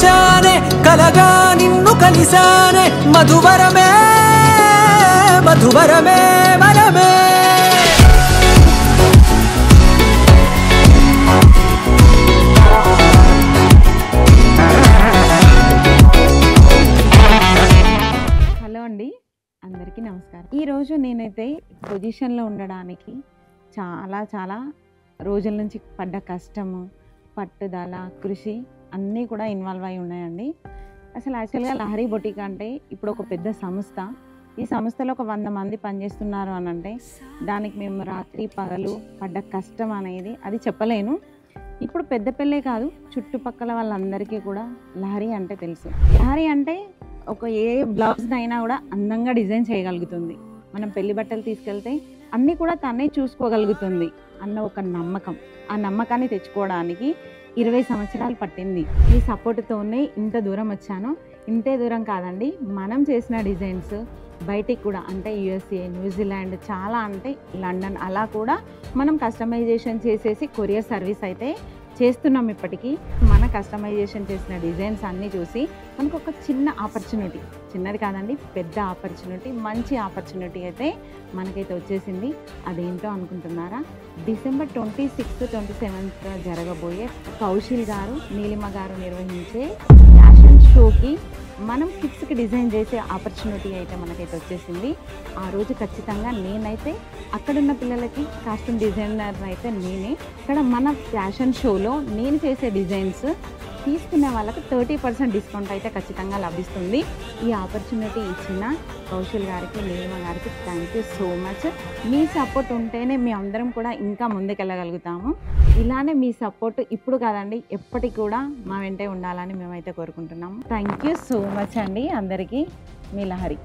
మరిచానే కలగా నిన్ను కలిసానే మధువరమే మధువరమే వరమే అందరికీ నమస్కారం. ఈరోజు నేనైతే పొజిషన్లో ఉండడానికి చాలా రోజుల నుంచి పడ్డ కష్టము, పట్టుదల, కృషి అన్నీ కూడా ఇన్వాల్వ్ అయి ఉన్నాయండి. అసలు యాక్చువల్గా లహరి బొటిక్ అంటే ఇప్పుడు ఒక పెద్ద సంస్థ. ఈ సంస్థలో ఒక 100 మంది పనిచేస్తున్నారు అని అంటే దానికి మేము రాత్రి పగలు పడ్డ కష్టం అనేది అది చెప్పలేను. ఇప్పుడు పెద్దపల్లె కాదు, చుట్టుపక్కల వాళ్ళందరికీ కూడా లహరి అంటే తెలుసు. లహరి అంటే ఒక ఏ బ్లౌజ్నైనా కూడా అందంగా డిజైన్ చేయగలుగుతుంది. మనం పెళ్లి బట్టలు తీసుకెళ్తే అన్నీ కూడా తనే చూసుకోగలుగుతుంది అన్న ఒక నమ్మకం. ఆ నమ్మకాన్ని తెచ్చుకోవడానికి 20 సంవత్సరాలు పట్టింది. ఈ సపోర్ట్తోనే ఇంత దూరం వచ్చాను. ఇంతే దూరం కాదండి, మనం చేసిన డిజైన్స్ బయటికి కూడా అంటే USA, న్యూజిలాండ్, చాలా అంటే లండన్ అలా కూడా మనం కస్టమైజేషన్ చేసేసి కొరియర్ సర్వీస్ అయితే చేస్తున్నాం. ఇప్పటికీ మన కస్టమైజేషన్ చేసిన డిజైన్స్ అన్నీ చూసి మనకు ఒక చిన్న ఆపర్చునిటీ, చిన్నది కాదండి పెద్ద ఆపర్చునిటీ, మంచి ఆపర్చునిటీ అయితే మనకైతే వచ్చేసింది. అదేంటో అనుకుంటున్నారా? డిసెంబర్ 26, 27 జరగబోయే కౌశల్ గారు, నీలిమ గారు నిర్వహించే ఫ్యాషన్ షోకి మనం కిడ్స్కి డిజైన్ చేసే ఆపర్చునిటీ అయితే మనకైతే వచ్చేసింది. ఆ రోజు ఖచ్చితంగా నేనైతే అక్కడున్న పిల్లలకి కాస్ట్యూమ్ డిజైనర్ అయితే నేనే. ఇక్కడ మన ఫ్యాషన్ షోలో నేను చేసే డిజైన్స్ తీసుకునే వాళ్ళకి 30% డిస్కౌంట్ అయితే ఖచ్చితంగా లభిస్తుంది. ఈ ఆపర్చునిటీ ఇచ్చిన కౌశల్ గారికి, నీలిమ గారికి thank you so much. Me support ఉంటేనే మీ అందరం కూడా ఇంకా ముందుకెళ్ళగలుగుతాము. ఇలానే మీ సపోర్ట్ ఇప్పుడు కాదండి ఎప్పటికి కూడా మా వెంటే ఉండాలని మేమైతే కోరుకుంటున్నాము. థ్యాంక్ యూ సో మచ్ అండి అందరికీ. మీ లహరి.